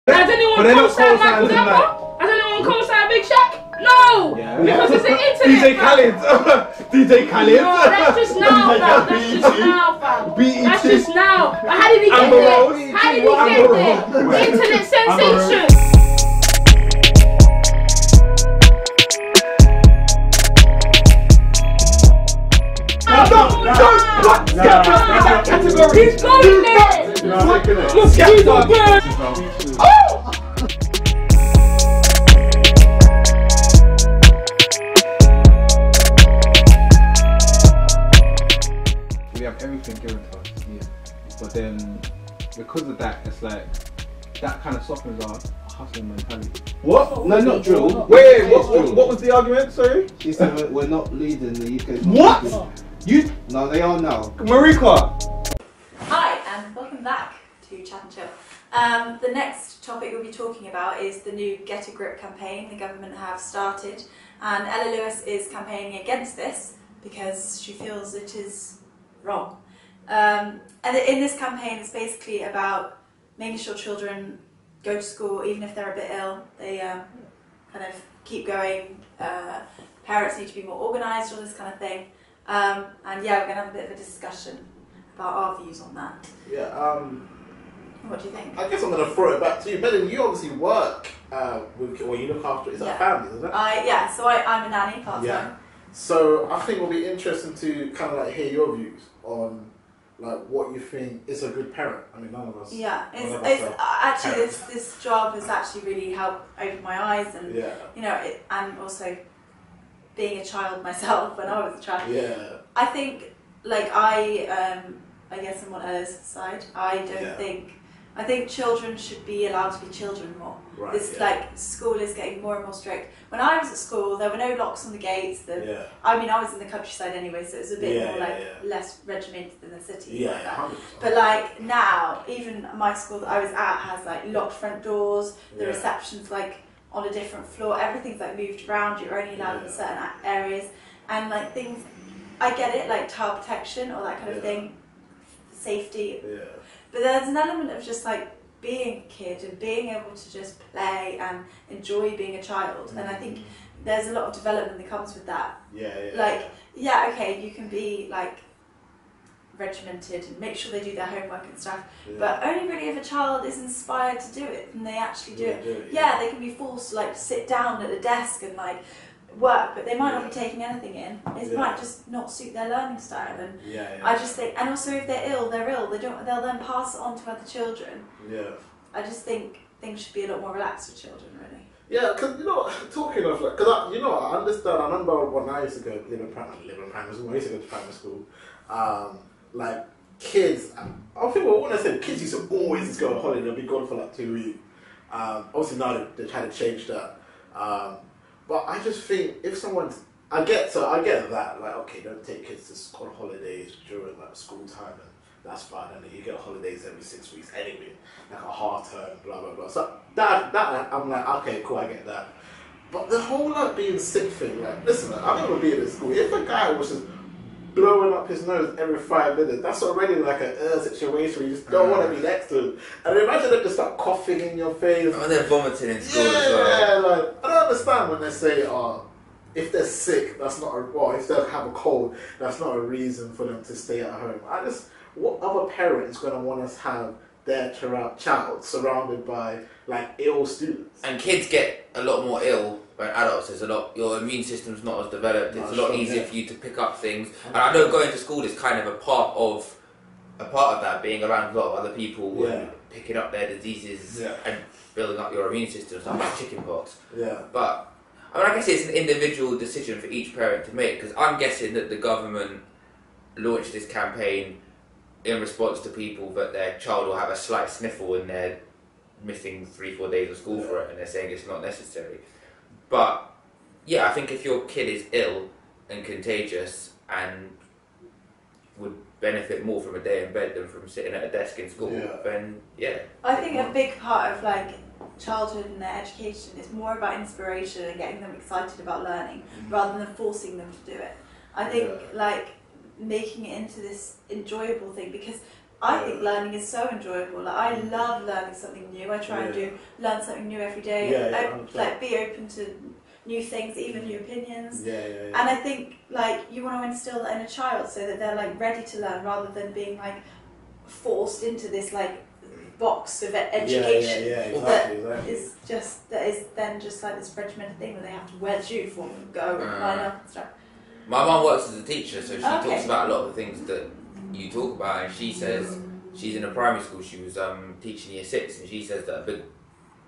Has anyone co-signed Michael Gamble? Has anyone co-signed Big Shaq? No! Yeah. Because it's the internet. DJ Khaled. DJ Khaled. No, that's just now, fam. That's just now, fam. That's just now. But how did he get there? How did he get there? Internet sensation. He's going there! Look at him! Oh! We have everything given to us, yeah. But then, because of that, it's like, that kind of softens our hustling mentality. What? No, not drill. Wait, what was the argument, sorry? She said we're not leading the UK. What? You? No, they are now. Marika! Hi, and welcome back to Chat and Chill. The next topic we'll be talking about is the new Get a Grip campaign the government have started. And Ella Lewis is campaigning against this because she feels it is wrong. And in this campaign, it's basically about making sure children go to school even if they're a bit ill. They kind of keep going. Parents need to be more organised, all this kind of thing. And yeah, we're going to have a bit of a discussion about our views on that. Yeah. What do you think? I guess I'm going to throw it back to you. Belen, you obviously work with, or you look after, is that family, isn't it? Yeah, so I'm a nanny part-time. Yeah. So I think it'll be interesting to kind of like hear your views on like what you think is a good parent. I mean, none of us. Yeah, it's actually this job has actually really helped open my eyes, and you know, and also being a child myself when I was a child. Yeah. I think like I guess I'm on Ella's side. I think children should be allowed to be children more. Right, Like school is getting more and more strict. When I was at school, there were no locks on the gates. I mean, I was in the countryside anyway, so it was a bit more less regimented than the city. Yeah, like that. 100%. But like now, even my school that I was at has like locked front doors. The reception's like on a different floor. Everything's like moved around. You're only allowed in certain areas, and like things. I get it, like child protection or that kind of thing, safety. Yeah. But there's an element of just like being a kid and being able to just play and enjoy being a child. And I think there's a lot of development that comes with that. Okay, you can be like regimented and make sure they do their homework and stuff, but only really if a child is inspired to do it and they actually do it. Yeah, they can be forced to like sit down at a desk and like work, but they might not be taking anything in. It might just not suit their learning style, and I just think, and also if they're ill, they're ill. They'll then pass it on to other children. Yeah. I just think things should be a lot more relaxed with children, really. Yeah, because you know, talking of like, because you know, I understand. I remember when I used to go live in primary school. I used to go to primary school. Like kids, I think when I said kids used to always just go on holiday. They'll be gone for like 2 weeks. Obviously now they're trying to change that. But I just think if someone's, I get that, like, okay, don't take kids to school holidays during like school time, and that's fine, and you get holidays every 6 weeks anyway, like a half term, blah blah blah. So that I'm like, okay, cool, I get that. But the whole like being sick thing, like, listen, I remember being in school. If a guy was just blowing up his nose every 5 minutes, that's already like a situation where you just don't want to be next to him. And imagine them just start coughing in your face. And they're vomiting in school as well. Yeah, like, I don't understand when they say, if they're sick, that's not if they have a cold, that's not a reason for them to stay at home. What other parent is going to want us to have their child surrounded by like ill students? And kids get a lot more ill than adults. Your immune system's not as developed. It's a lot easier for you to pick up things. And I know going to school is kind of a part of that, being around a lot of other people and picking up their diseases and building up your immune system, stuff like chickenpox. Yeah. But I mean, I guess it's an individual decision for each parent to make, because I'm guessing that the government launched this campaign in response to people that their child will have a slight sniffle and they're missing 3-4 days of school for it, and they're saying it's not necessary. But yeah, I think if your kid is ill and contagious and would benefit more from a day in bed than from sitting at a desk in school, then I think a big part of like childhood and their education is more about inspiration and getting them excited about learning rather than forcing them to do it. I think like making it into this enjoyable thing, because I think learning is so enjoyable. Like, I love learning something new. I try and learn something new every day. Like, be open to new things, even new opinions. And I think, like, you want to instill that in a child so that they're, like, ready to learn rather than being, like, forced into this, like, box of education that is then just like this regimented thing where they have to wear this uniform and go and line up and stuff. My mum works as a teacher, so she talks about a lot of the things that you talk about, and she says she's in a primary school. She was teaching year 6, and she says that a big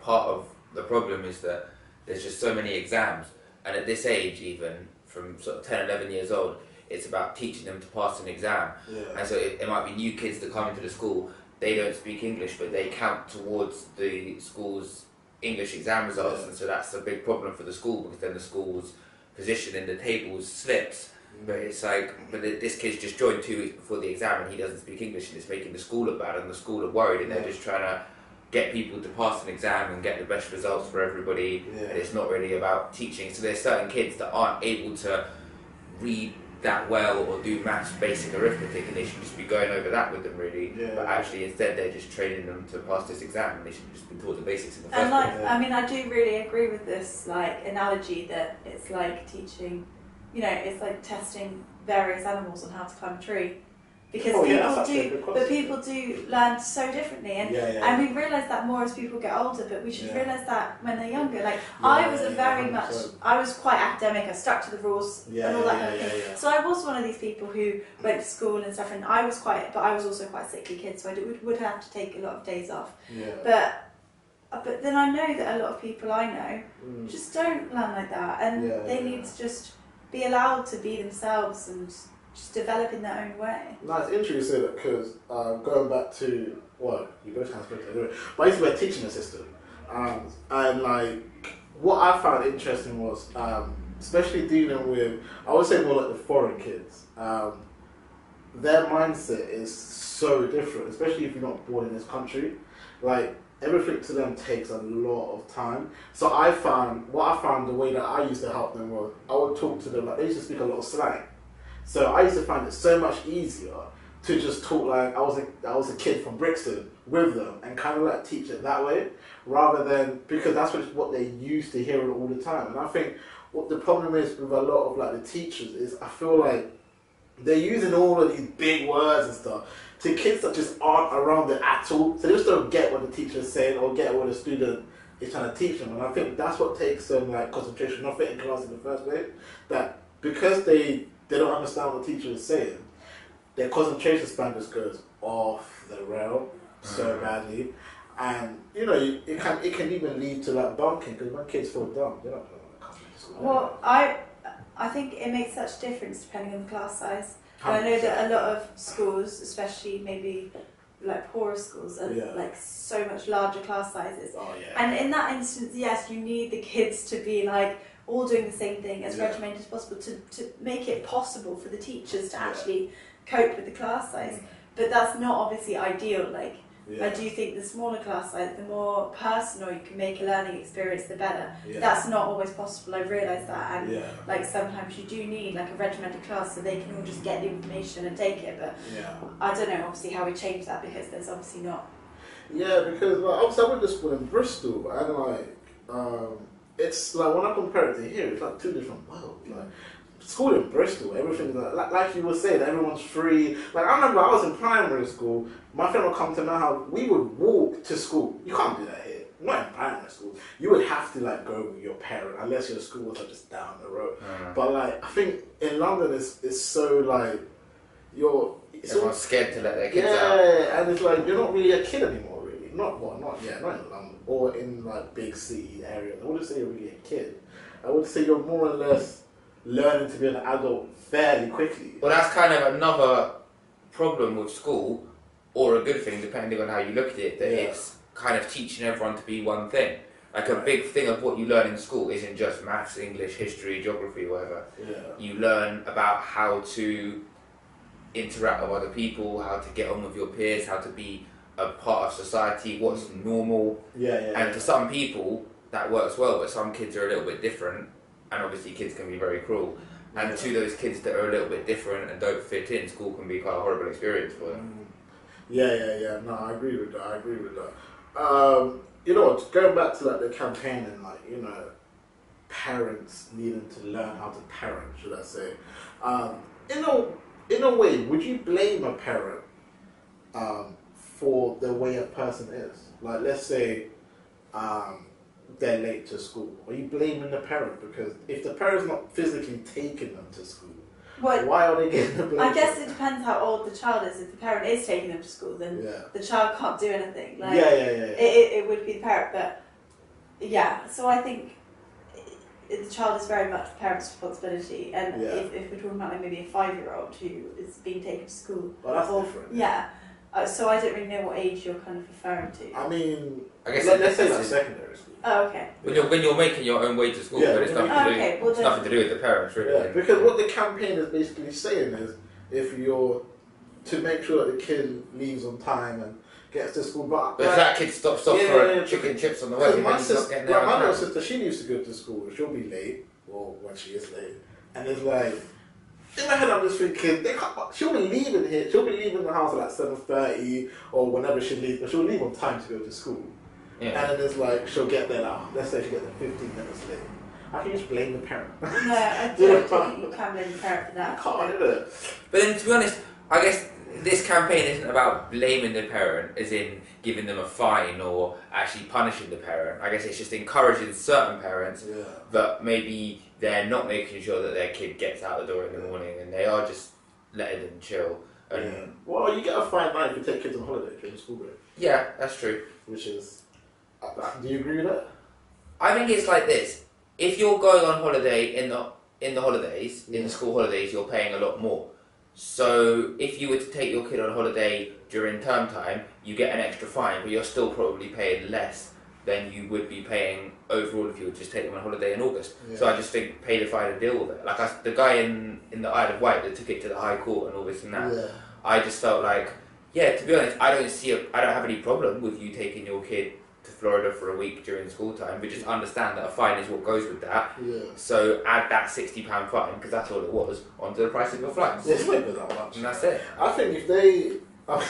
part of the problem is that there's just so many exams, and at this age, even from sort of 10, 11 years old, it's about teaching them to pass an exam. And so it might be new kids that come into the school. They don't speak English, but they count towards the school's English exam results, and so that's a big problem for the school, because then the school's position in the tables slips. But it's like, but this kid's just joined 2 weeks before the exam and he doesn't speak English, and it's making the school look bad, and the school are worried, and they're just trying to get people to pass an exam and get the best results for everybody, and it's not really about teaching. So there's certain kids that aren't able to read that well or do maths, basic arithmetic, and they should just be going over that with them really. But actually instead they're just training them to pass this exam, and they should just be taught the basics in the first place. I mean, I do really agree with this like analogy that it's like teaching, you know, it's like testing various animals on how to climb a tree. Because people do learn so differently, and we realise that more as people get older. But we should realise that when they're younger. Like I was I was quite academic. I stuck to the rules and all that kind of thing. So I was one of these people who went to school and stuff, and I was also quite a sickly kid, so I would have to take a lot of days off. But then I know that a lot of people I know just don't learn like that, and they need to just be allowed to be themselves and just develop in their own way. No, it's interesting you say that, because going back to, well, you both kind of spoke to it anyway, but I used to be a teaching assistant, and like, what I found interesting was, especially dealing with, I would say more like the foreign kids, their mindset is so different, especially if you're not born in this country. Like, everything to them takes a lot of time. So what I found the way that I used to help them was, I would talk to them, like, they used to speak a lot of slang. So I used to find it so much easier to just talk like I was a kid from Brixton with them, and kind of like teach it that way, rather than, because that's what they used to hear all the time. And I think what the problem is with a lot of like the teachers is, I feel like they're using all of these big words and stuff to kids that just aren't around it at all. So they just don't get what the teacher is saying or get what the student is trying to teach them. And I think that's what takes them like concentration, not fit in class in the first place. That because they don't understand what the teacher is saying, their concentration span just goes off the rail so badly, and you know it can even lead to like bunking, because when kids feel dumb, they're not going to come to school. Well, I think it makes such difference depending on the class size. And I know that a lot of schools, especially maybe like poorer schools, are like so much larger class sizes. And in that instance, yes, you need the kids to be like all doing the same thing, as regimented as possible, to make it possible for the teachers to actually cope with the class size. But that's not obviously ideal. Like, I do think the smaller class size, the more personal you can make a learning experience, the better. That's not always possible, I realise that, and like sometimes you do need like a regimented class so they can all just get the information and take it, but I don't know obviously how we change that, because there's obviously not. Because like, obviously I went to school in Bristol, and like it's like, when I compare it to here, it's like two different worlds. Like, school in Bristol, everything's like you were saying, everyone's free. Like, I remember I was in primary school, my friend would come to my house, we would walk to school. You can't do that here, not in primary school. You would have to like go with your parent, unless your school was like just down the road. But like, I think in London it's so like, everyone's scared to let their kids out. And it's like, you're not really a kid anymore, really. Not in London, or in like big city areas. I wouldn't say you're really a kid. I would say you're more or less learning to be an adult fairly quickly. Well, that's kind of another problem with school, or a good thing depending on how you look at it, that it's kind of teaching everyone to be one thing. Like, a big thing of what you learn in school isn't just maths, English, history, geography, whatever. You learn about how to interact with other people, how to get on with your peers, how to be a part of society, what's normal. And for some people that works well, but some kids are a little bit different, and obviously kids can be very cruel. And to those kids that are a little bit different and don't fit in, school can be quite a horrible experience for them. Yeah. No, I agree with that. You know what? Going back to like the campaign and like parents needing to learn how to parent, should I say? In a way, would you blame a parent for the way a person is? Like, let's say they're late to school. Are you blaming the parent? Because if the parent's not physically taking them to school, why are they getting the blame? I guess it depends how old the child is. If the parent is taking them to school, then the child can't do anything. Like, it would be the parent, but so I think the child is very much the parent's responsibility. And if we're talking about like maybe a 5-year-old who is being taken to school, well, that's different. Yeah. So I don't really know what age you're kind of referring to. I mean, I guess let's say like secondary school. Oh, okay. When you're making your own way to school, but it's nothing to do with the parents, really. Yeah, because what the campaign is basically saying is, if you're to make sure that the kid leaves on time and gets to school, but if that kid stops off for chicken chips on the way, my little sister, she used to go to school. She'll be late, or when she is late, and it's like, in my head I'm just thinking, she'll be leaving here. She'll be leaving the house at like 7:30 or whenever she leaves, but she'll leave on time to go to school. Yeah. And then it's like she'll get there now. Let's say she gets there 15 minutes late. I can just blame the parent. No, I don't think you can blame the parent for that. You can't, is it? But then, to be honest, I guess this campaign isn't about blaming the parent, as in giving them a fine or actually punishing the parent. I guess it's just encouraging certain parents that maybe they're not making sure that their kid gets out the door in the morning and they are just letting them chill. And well, you get a fine line if you take kids on holiday during school break. Yeah, that's true. Which is, do you agree with that? I think it's like this. If you're going on holiday in the holidays, in the school holidays, you're paying a lot more. So if you were to take your kid on holiday during term time, you get an extra fine, but you're still probably paying less than you would be paying overall if you would just take them on holiday in August. Yeah. So I just think pay the fine and deal with it. Like the guy in the Isle of Wight that took it to the High Court and all this and that. Yeah. I just felt like, to be honest, I don't have any problem with you taking your kid to Florida for a week during school time, but just understand that a fine is what goes with that. Yeah. So add that £60 fine, because that's all it was, onto the price of your flights. Yeah, it's not even that much. And that's it. I think if they, I'm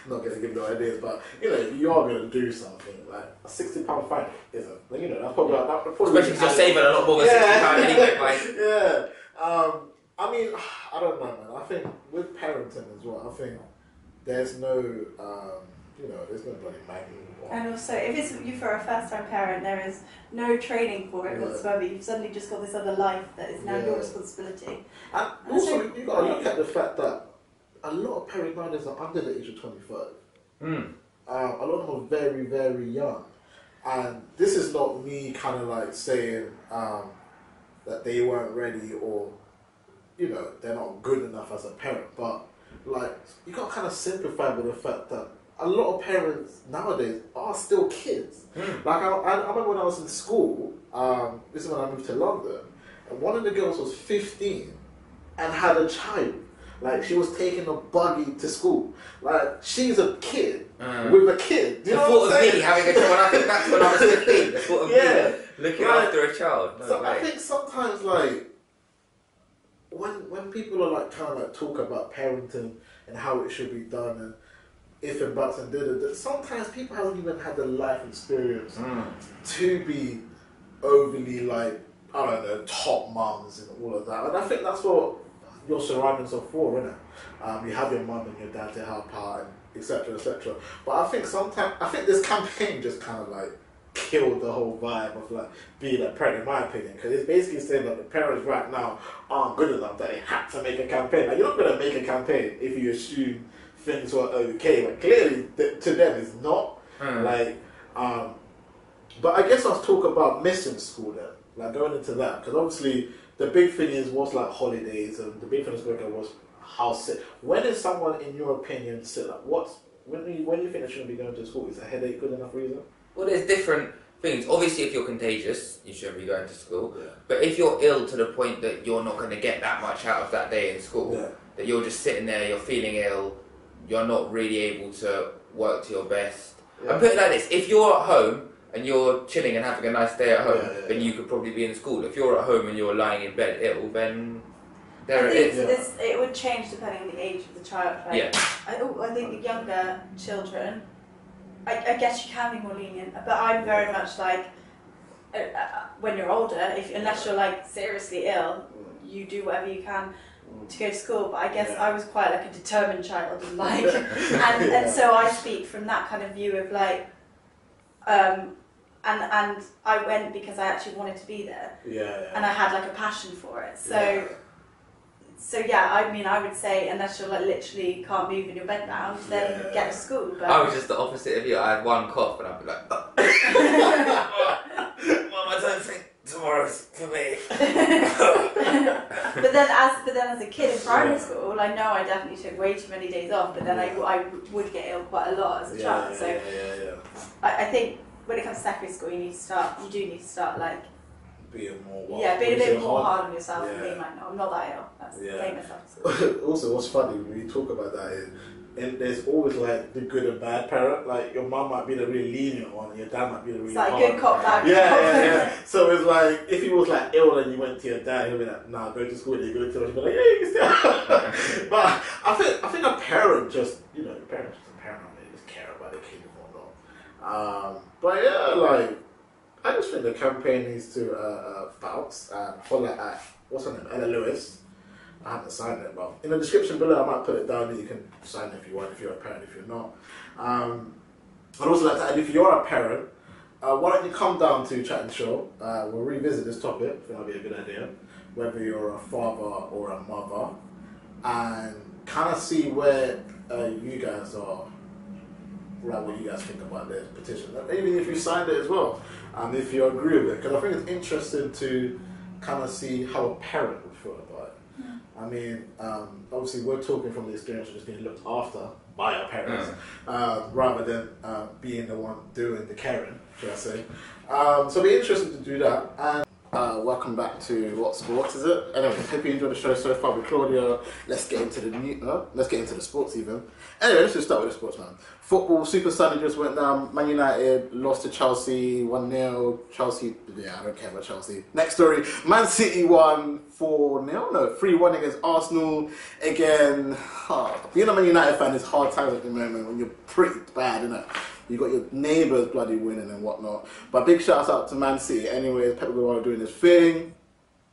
not going to give no ideas, but if you are going to do something, like a £60 fine isn't. That's probably especially because you're saving a lot more than £60 anyway. I mean, I don't know, man. I think with parenting as well, I think there's no, there's no bloody manual. And also, if it's you for a first-time parent, there is no training for it whatsoever. You've suddenly just got this other life that is now your responsibility. And also, you've got to look at the fact that a lot of parents nowadays are under the age of 25. A lot of them are very, very young. And this is not me kind of like saying that they weren't ready or, they're not good enough as a parent. But, like, you got to kind of simplify with the fact that a lot of parents nowadays are still kids. Like, I remember when I was in school, this is when I moved to London, and one of the girls was 15 and had a child. Like, she was taking a buggy to school. Like, she's a kid with a kid. Do you know what I'm saying? Me having a child, I think that's when I was 15. The thought of me looking after a child. So I think sometimes, like, when people are like trying to like talk about parenting and how it should be done and if and buts and da-da-da, sometimes people haven't even had the life experience to be overly like, I don't know, top mums and all of that. And I think that's what your surroundings are for, isn't it? You have your mum and your dad to help out, and etc., etc. But I think this campaign just kind of like killed the whole vibe of like being a parent, in my opinion, because it's basically saying that the parents right now aren't good enough that they had to make a campaign. Like, you're not going to make a campaign if you assume things were okay, but clearly to them it's not. But I guess I'll talk about missing school then, like going into that, because obviously the big thing was like holidays, and the big thing was how sick. When is someone, in your opinion, sick? Like, when you think they shouldn't be going to school? Is a headache good enough reason? Well, there's different things. Obviously, if you're contagious, you shouldn't be going to school. Yeah. But if you're ill to the point that you're not going to get that much out of that day in school, that you're just sitting there, you're feeling ill, you're not really able to work to your best. Yeah. And put it like this, if you're at home and you're chilling and having a nice day at home, then you could probably be in school. If you're at home and you're lying in bed ill, then It would change depending on the age of the child. Like, I think the younger children, I guess you can be more lenient, but I'm very much like, when you're older, unless you're like seriously ill, you do whatever you can to go to school. But I guess I was quite like a determined child, and like, and so I speak from that kind of view of like, and I went because I actually wanted to be there, and I had like a passion for it. So yeah, I mean, I would say unless you're like literally can't move in your bed bound, then get to school. But I was just the opposite of you. I had one cough and I'd be like, Mum, I don't think tomorrow's for me. but then as a kid in primary school, I know I definitely took way too many days off. But then I would get ill quite a lot as a child. I think when it comes to secondary school, you do need to start like. Being a bit more hard on yourself and being like, no, I'm not that ill. That's myself. Also, what's funny when you talk about that is, there's always like the good and bad parent. Like your mum might be the really lenient one, and your dad might be the really hard. It's like good cop, bad cop. Yeah. So it's like if he was like ill and you went to your dad, he'll be like, "Nah, go to school." You go to church, he'll be like, "Yeah, you can still." But I think a parent just, the parents just a parent, they just care about their kid and whatnot. But yeah, like. I just think the campaign needs to bounce and follow at, what's her name, Ella Lewis. I haven't signed it, but in the description below I might put it down. You can sign it if you want, if you're a parent, if you're not. I'd also like to add, if you're a parent, why don't you come down to Chat and Show. We'll revisit this topic, I think that'll be a good idea. Whether you're a father or a mother, and kind of see where you guys are. Like what you guys think about the petition, even if you signed it as well, and if you agree with it, because I think it's interesting to kind of see how a parent would feel about it. I mean, obviously we're talking from the experience of just being looked after by our parents, rather than being the one doing the caring, should I say. So it'll be interesting to do that. And welcome back to What Sports Is It? Anyway, hope you enjoyed the show so far with Claudia. Let's get into the sports even. Anyway, let's just start with the sports, man. Football, Super Sunday just went down. Man United lost to Chelsea 1-0. Chelsea, I don't care about Chelsea. Next story, Man City won 3-1 against Arsenal. Again, being a Man United fan is hard times at the moment when you're pretty bad, innit? You got your neighbours bloody winning and whatnot. But big shouts out to Man City. Anyways, Pep Guardiola doing his thing.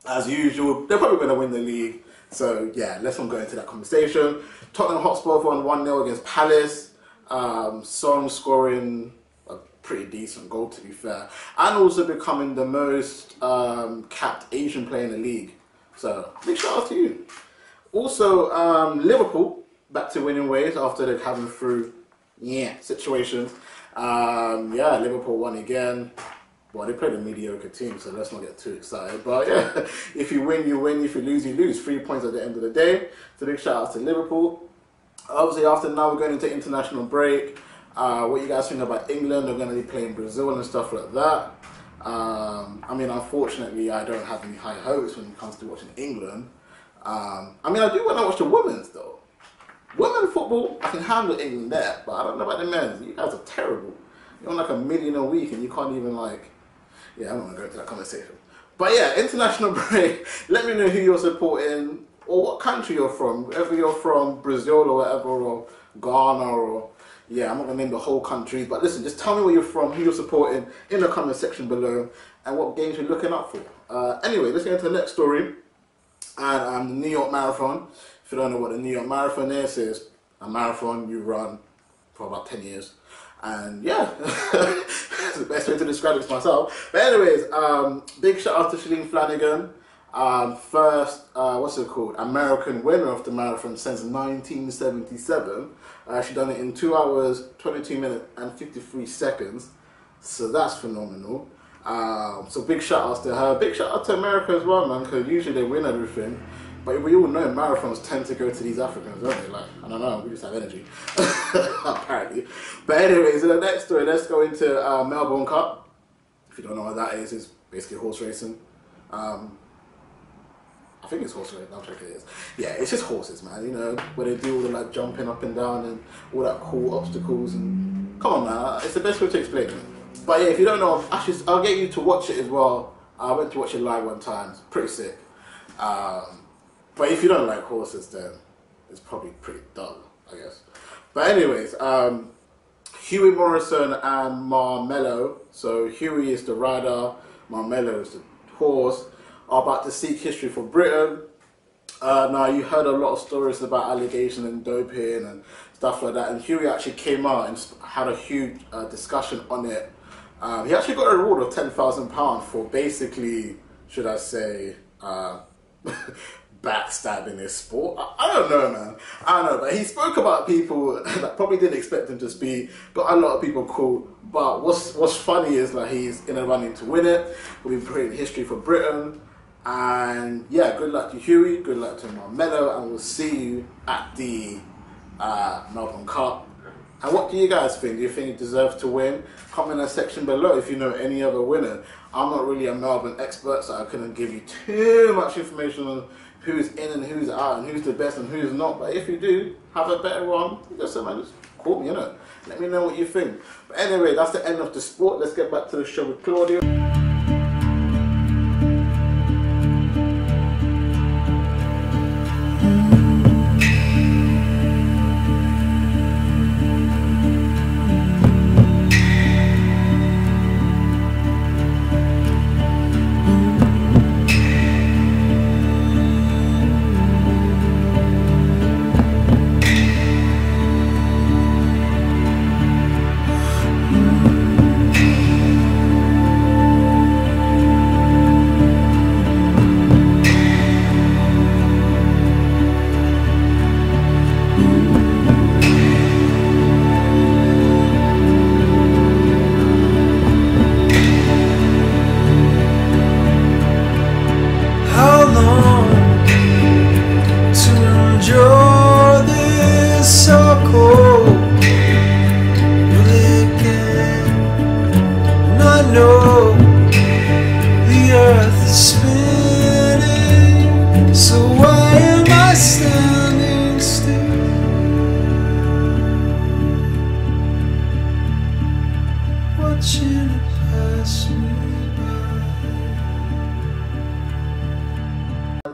As usual, they're probably going to win the league. So yeah, let's not go into that conversation. Tottenham Hotspur won 1-0 against Palace. Son scoring a pretty decent goal, to be fair. And also becoming the most capped Asian player in the league. So big shout out to you. Also, Liverpool back to winning ways after they're having through situations. Liverpool won again. Well, they played a mediocre team, so let's not get too excited. But yeah, if you win, you win. If you lose, you lose. 3 points at the end of the day. So big shout out to Liverpool. Obviously, after now, we're going into international break. What you guys think about England? They're going to be playing Brazil and stuff like that. I mean, unfortunately, I don't have any high hopes when it comes to watching England. I mean, I do want to watch the women's, though. Women football, I can handle England there, but I don't know about the men's. You guys are terrible. You're on like $1 million a week and you can't even like... Yeah, I'm not going to go into that conversation. But yeah, international break. Let me know who you're supporting or what country you're from. Whether you're from Brazil or whatever, or Ghana or... Yeah, I'm not going to name the whole country. But listen, just tell me where you're from, who you're supporting in the comment section below, and what games you're looking up for. Anyway, let's get into the next story. And the New York Marathon. If you don't know what the New York Marathon is, it's a marathon you run for about 10 years. And yeah, it's the best way to describe it to myself. But anyways, big shout out to Shalene Flanagan. First, American winner of the marathon since 1977. She done it in 2 hours, 22 minutes and 53 seconds. So that's phenomenal. So big shout outs to her. Big shout out to America as well, man, because usually they win everything. But we all know marathons tend to go to these Africans, don't they? Like, I don't know, we just have energy, apparently. But anyways, in the next story, let's go into Melbourne Cup. If you don't know what that is, it's basically horse racing. I think it's horse racing, I'm sure it is. Yeah, it's just horses, man, you know, where they do all the like jumping up and down and all that cool obstacles. And come on, man, it's the best way to explain it. But yeah, if you don't know, actually, I'll get you to watch it as well. I went to watch it live one time, it's pretty sick. But if you don't like horses, then it's probably pretty dull, I guess. But anyways, Huey Morrison and Marmello. So Huey is the rider, Marmello is the horse, are about to seek history for Britain. Now, you heard a lot of stories about allegations and doping and stuff like that, and Huey actually came out and had a huge discussion on it. He actually got a reward of £10,000 for basically, should I say, backstabbing his sport. I don't know, man. I don't know, but he spoke about people that probably didn't expect him to speak, got a lot of people called. But what's funny is like he's in a running to win it. We'll be creating history for Britain. And yeah, good luck to Huey, good luck to Marmello, and we'll see you at the Melbourne Cup. And what do you guys think? Do you think he deserves to win? Comment in the section below if you know any other winner. I'm not really a Melbourne expert, so I couldn't give you too much information on who's in and who's out and who's the best and who's not. But if you do have a better one, just call me, Let me know what you think. But anyway, that's the end of the sport. Let's get back to the show with Claudia.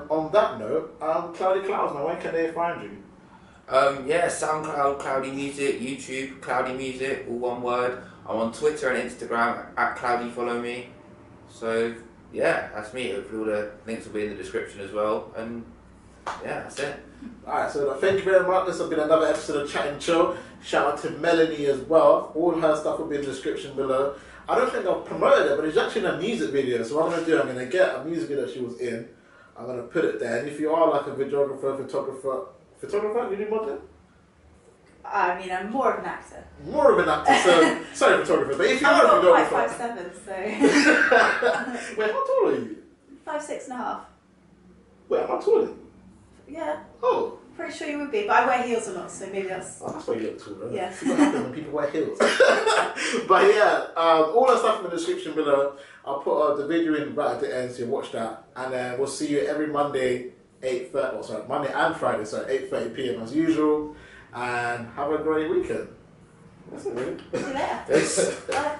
On that note, Cloudy Clouds, now where can they find you? Yeah, SoundCloud, Cloudy Music, YouTube, Cloudy Music, all one word. I'm on Twitter and Instagram at Cloudy, follow me. So yeah, that's me. Hopefully all the links will be in the description as well. And yeah, that's it. Alright, so thank you very much. This has been another episode of Chat and Chill. Shout out to Melanie as well. All her stuff will be in the description below. I don't think I've promoted it, but it's actually a music video. So what I'm going to do, I'm going to get a music video she was in. I'm going to put it there. And if you are like a videographer, photographer, you do modeling? I mean, I'm more of an actor. More of an actor, so sorry, photographer. But if you are a photographer, I'm 5'7", so. Wait, how tall are you? 5'6.5". Wait, am I taller than you? Yeah. Oh. Pretty sure you would be, but I wear heels a lot, so maybe that's. Oh, that's why you look taller. Yeah. See what happens when people wear heels. But yeah, all that stuff in the description below. I'll put the video in right at the end, so you watch that, and then we'll see you every Monday, Monday and Friday, 8:30 PM as usual. And have a great weekend. That's it, really. See you later. Peace. Bye.